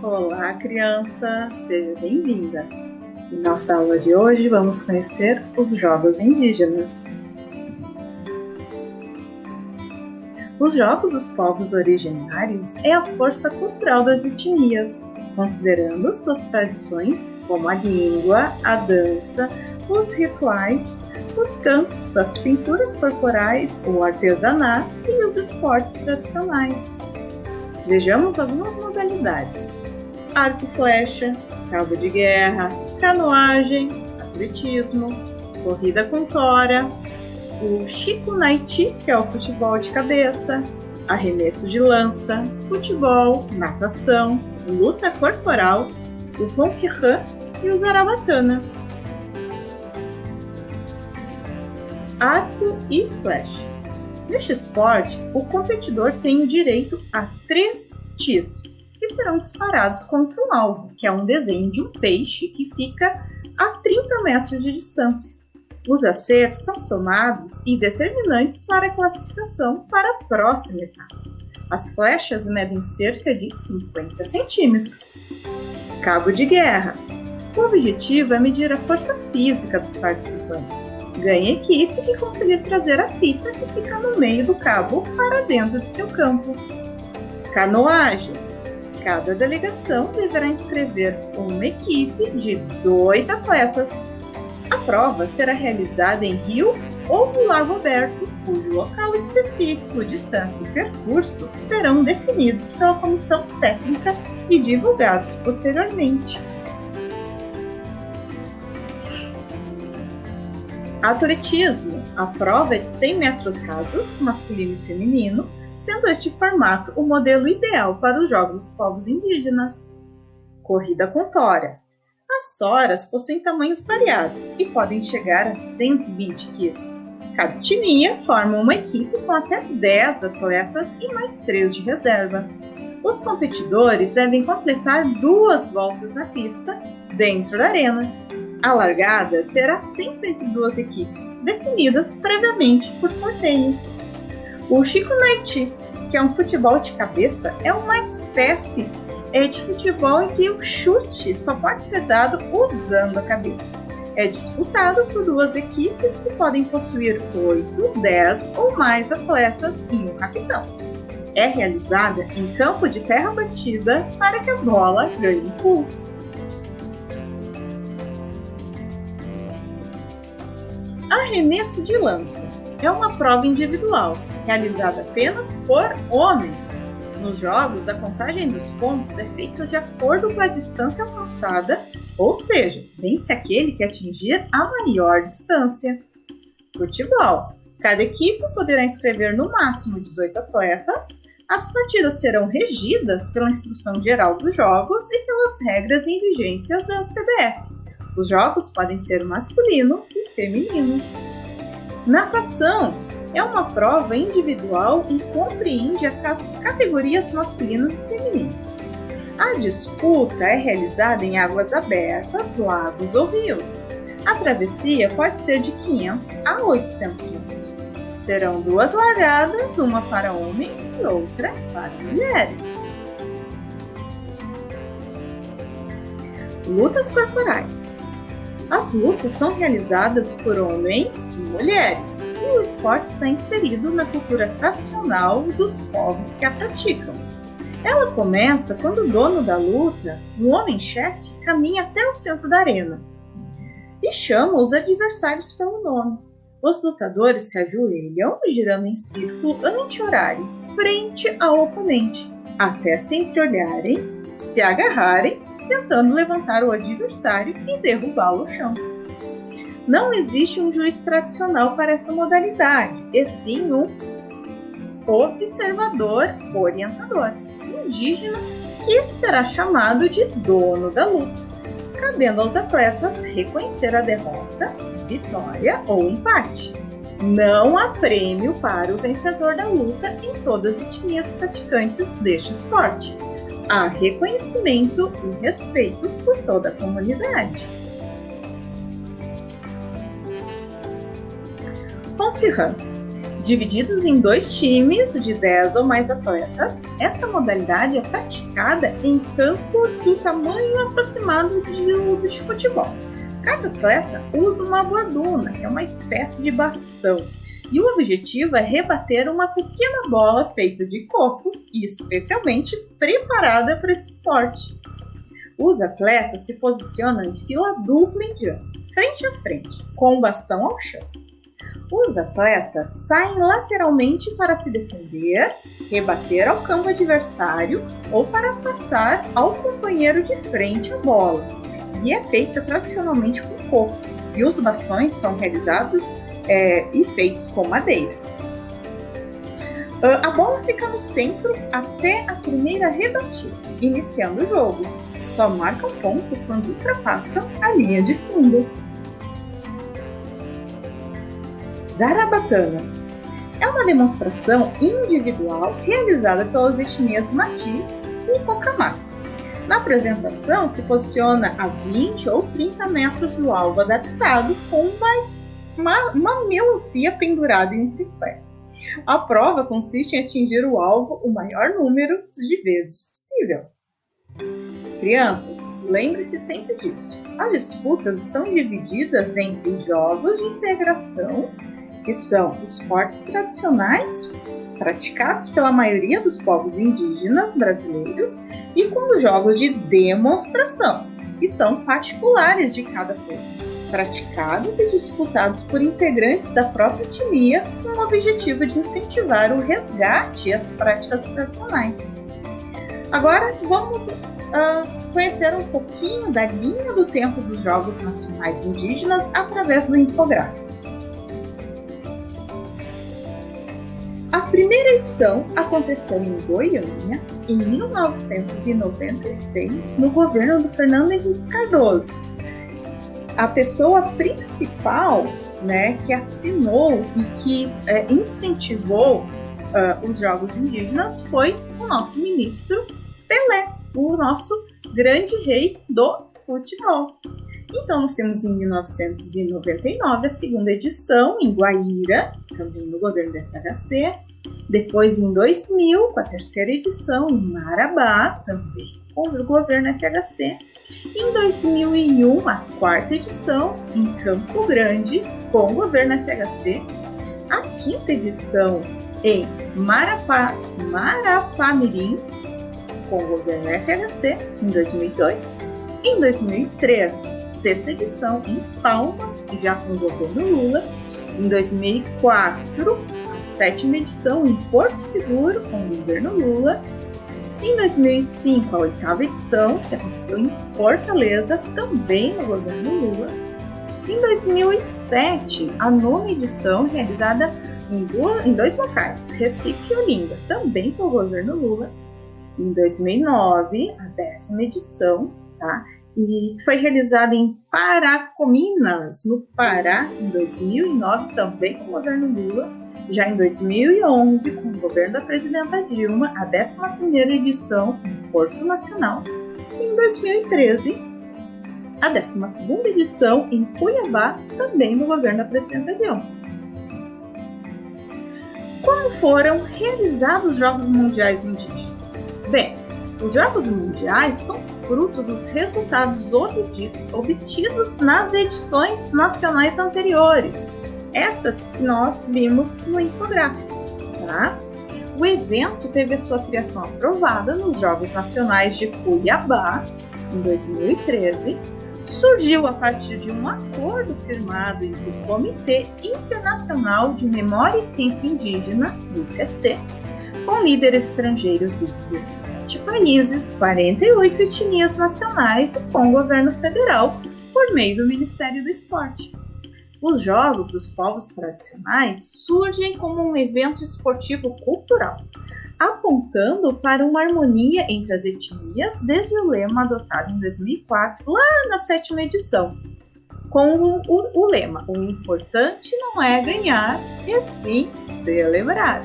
Olá, criança! Seja bem-vinda! Em nossa aula de hoje, vamos conhecer os jogos indígenas. Os jogos dos povos originários é a força cultural das etnias, considerando suas tradições, como a língua, a dança, os rituais, os cantos, as pinturas corporais, o artesanato e os esportes tradicionais. Vejamos algumas modalidades: arco e flecha, cabo de guerra, canoagem, atletismo, corrida com tora, o chico-naiti, que é o futebol de cabeça, arremesso de lança, futebol, natação, luta corporal, o ronquerã e o zarabatana. Arco e flecha. Neste esporte, o competidor tem o direito a 3 tiros, que serão disparados contra um alvo, que é um desenho de um peixe que fica a 30 metros de distância. Os acertos são somados e determinantes para a classificação para a próxima etapa. As flechas medem cerca de 50 centímetros. Cabo de guerra. O objetivo é medir a força física dos participantes. Ganha a equipe que conseguir trazer a fita que fica no meio do cabo para dentro de seu campo. Canoagem. Cada delegação deverá inscrever uma equipe de 2 atletas. A prova será realizada em rio ou no lago aberto, cujo local específico, distância e percurso serão definidos pela comissão técnica e divulgados posteriormente. Atletismo. A prova é de 100 metros rasos, masculino e feminino, sendo este formato o modelo ideal para os jogos dos povos indígenas. Corrida com tora. As toras possuem tamanhos variados e podem chegar a 120 quilos. Cada etnia forma uma equipe com até 10 atletas e mais 3 de reserva. Os competidores devem completar 2 voltas na pista dentro da arena. A largada será sempre entre 2 equipes, definidas previamente por sorteio. O chico-naiti, que é um futebol de cabeça, é uma espécie de futebol em que o chute só pode ser dado usando a cabeça. É disputado por 2 equipes que podem possuir 8, 10 ou mais atletas e um capitão. É realizada em campo de terra batida para que a bola ganhe impulso. Arremesso de lança é uma prova individual, realizada apenas por homens. Nos jogos, a contagem dos pontos é feita de acordo com a distância alcançada, ou seja, vence aquele que atingir a maior distância. Futebol. Cada equipe poderá inscrever no máximo 18 atletas. As partidas serão regidas pela Instrução Geral dos Jogos e pelas regras e vigências da CBF. Os jogos podem ser masculino e feminino. Natação é uma prova individual e compreende as categorias masculinas e femininas. A disputa é realizada em águas abertas, lagos ou rios. A travessia pode ser de 500 a 800 metros. Serão 2 largadas, uma para homens e outra para mulheres. Lutas corporais. As lutas são realizadas por homens e mulheres, e o esporte está inserido na cultura tradicional dos povos que a praticam. Ela começa quando o dono da luta, um homem-chefe, caminha até o centro da arena e chama os adversários pelo nome. Os lutadores se ajoelham, girando em círculo anti-horário, frente ao oponente, até se entreolharem, se agarrarem, tentando levantar o adversário e derrubá-lo ao chão. Não existe um juiz tradicional para essa modalidade, e sim um observador orientador indígena, que será chamado de dono da luta, cabendo aos atletas reconhecer a derrota, vitória ou empate. Não há prêmio para o vencedor da luta em todas as etnias praticantes deste esporte. Há reconhecimento e respeito por toda a comunidade. Ronquerã. Divididos em 2 times de 10 ou mais atletas, essa modalidade é praticada em campo do tamanho aproximado de futebol. Cada atleta usa uma borduna, que é uma espécie de bastão, e o objetivo é rebater uma pequena bola feita de coco e especialmente preparada para esse esporte. Os atletas se posicionam em fila dupla indiana, frente a frente, com o bastão ao chão. Os atletas saem lateralmente para se defender, rebater ao campo adversário ou para passar ao companheiro de frente a bola. E é feita tradicionalmente com coco, e os bastões são realizados e feitos com madeira. A bola fica no centro até a primeira rebatida, iniciando o jogo. Só marca um ponto quando ultrapassa a linha de fundo. Zarabatana é uma demonstração individual realizada pelas etnias Matiz e Pocamás. Na apresentação, se posiciona a 20 ou 30 metros do alvo adaptado com uma melancia pendurada em um tripé. A prova consiste em atingir o alvo o maior número de vezes possível. Crianças, lembre-se sempre disso. As disputas estão divididas entre jogos de integração, que são esportes tradicionais praticados pela maioria dos povos indígenas brasileiros, e com os jogos de demonstração, que são particulares de cada povo, praticados e disputados por integrantes da própria etnia, com o objetivo de incentivar o resgate e as práticas tradicionais. Agora vamos conhecer um pouquinho da linha do tempo dos Jogos Nacionais Indígenas através do infográfico. A primeira edição aconteceu em Goiânia, em 1996, no governo do Fernando Henrique Cardoso. A pessoa principal, que assinou e que incentivou os Jogos Indígenas foi o nosso ministro Pelé, o nosso grande rei do futebol. Então, nós temos em 1999 a segunda edição em Guaíra, também no governo do FHC. Depois, em 2000, com a terceira edição em Marabá, também com o governo FHC. Em 2001, a quarta edição em Campo Grande, com o governo FHC. A quinta edição em Marapamirim, com o governo FHC, em 2002. Em 2003, sexta edição em Palmas, já com o governo Lula. Em 2004, a sétima edição em Porto Seguro, com o governo Lula. Em 2005, a oitava edição, que aconteceu em Fortaleza, também no governo Lula. Em 2007, a nona edição, realizada em 2 locais, Recife e Olinda, também com o governo Lula. Em 2009, a 10ª edição, e foi realizada em Paracominas, no Pará, em 2009, também com o governo Lula. Já em 2011, com o governo da presidenta Dilma, a 11ª edição em Porto Nacional. E em 2013, a 12ª edição em Cuiabá, também no governo da presidenta Dilma. Como foram realizados os Jogos Mundiais Indígenas? Bem, os Jogos Mundiais são fruto dos resultados obtidos nas edições nacionais anteriores. Essas que nós vimos no infográfico. O evento teve a sua criação aprovada nos Jogos Nacionais de Cuiabá, em 2013. Surgiu a partir de um acordo firmado entre o Comitê Internacional de Memória e Ciência Indígena, IPC, com líderes estrangeiros de 17 países, 48 etnias nacionais e com o governo federal, por meio do Ministério do Esporte. Os Jogos dos Povos Tradicionais surgem como um evento esportivo cultural, apontando para uma harmonia entre as etnias desde o lema adotado em 2004, lá na 7ª edição, com o lema: o importante não é ganhar, e sim celebrar.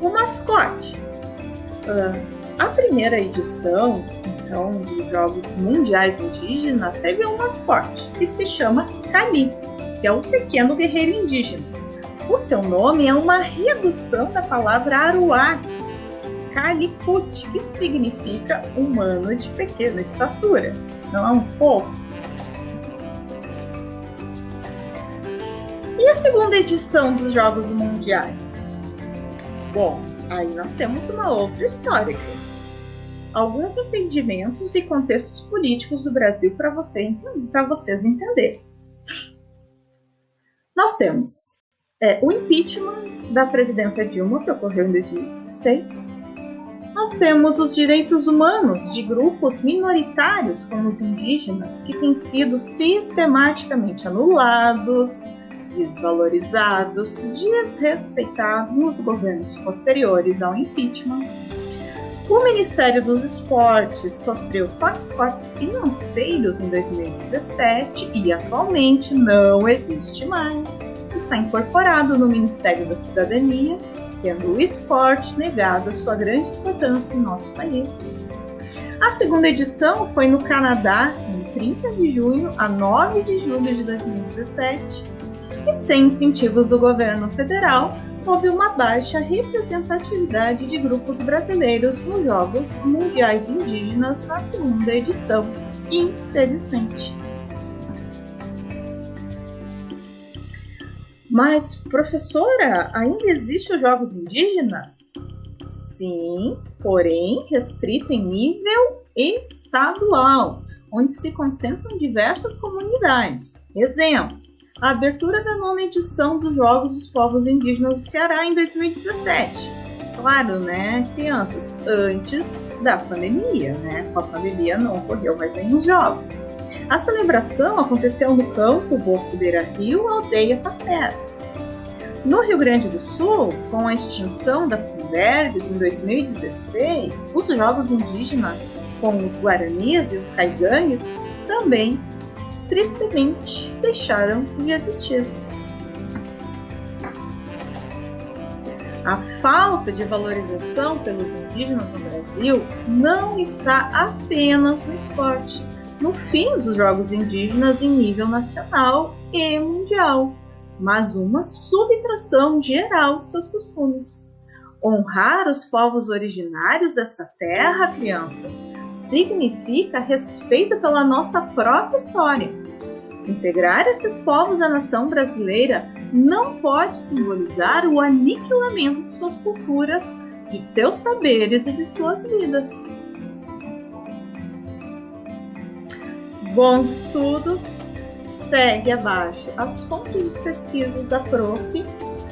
O mascote. A primeira edição, então, dos Jogos Mundiais Indígenas teve um mascote que se chama Cali. que é o pequeno guerreiro indígena. O seu nome é uma redução da palavra aruac, Caliput, que significa humano de pequena estatura. Não é um povo? E a segunda edição dos Jogos Mundiais? Bom, aí nós temos uma outra história, crianças. Alguns entendimentos e contextos políticos do Brasil para vocês entenderem. Nós temos o impeachment da presidenta Dilma, que ocorreu em 2016. Nós temos os direitos humanos de grupos minoritários, como os indígenas, que têm sido sistematicamente anulados, desvalorizados, desrespeitados nos governos posteriores ao impeachment. O Ministério dos Esportes sofreu fortes cortes financeiros em 2017 e atualmente não existe mais. Está incorporado no Ministério da Cidadania, sendo o esporte negado a sua grande importância em nosso país. A segunda edição foi no Canadá, em 30 de junho a 9 de julho de 2017, e sem incentivos do governo federal, houve uma baixa representatividade de grupos brasileiros nos Jogos Mundiais Indígenas na segunda edição, infelizmente. Mas, professora, ainda existem os Jogos Indígenas? Sim, porém restrito em nível estadual, onde se concentram diversas comunidades. Exemplo, a abertura da 9ª edição dos Jogos dos Povos Indígenas do Ceará em 2017. Claro, né, crianças, antes da pandemia, né? Com a pandemia não ocorreu mais nenhum Jogos. A celebração aconteceu no campo Bosco Beira-Rio, Aldeia Tapera. No Rio Grande do Sul, com a extinção da Fundergs em 2016, os Jogos Indígenas com os Guaranis e os Caigangues também, tristemente, deixaram de existir. A falta de valorização pelos indígenas no Brasil não está apenas no esporte, no fim dos Jogos Indígenas em nível nacional e mundial, mas uma subtração geral de seus costumes. Honrar os povos originários dessa terra, crianças, significa respeito pela nossa própria história. Integrar esses povos à nação brasileira não pode simbolizar o aniquilamento de suas culturas, de seus saberes e de suas vidas. Bons estudos! Segue abaixo as fontes de pesquisas da Prof.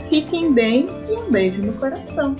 Fiquem bem e um beijo no coração.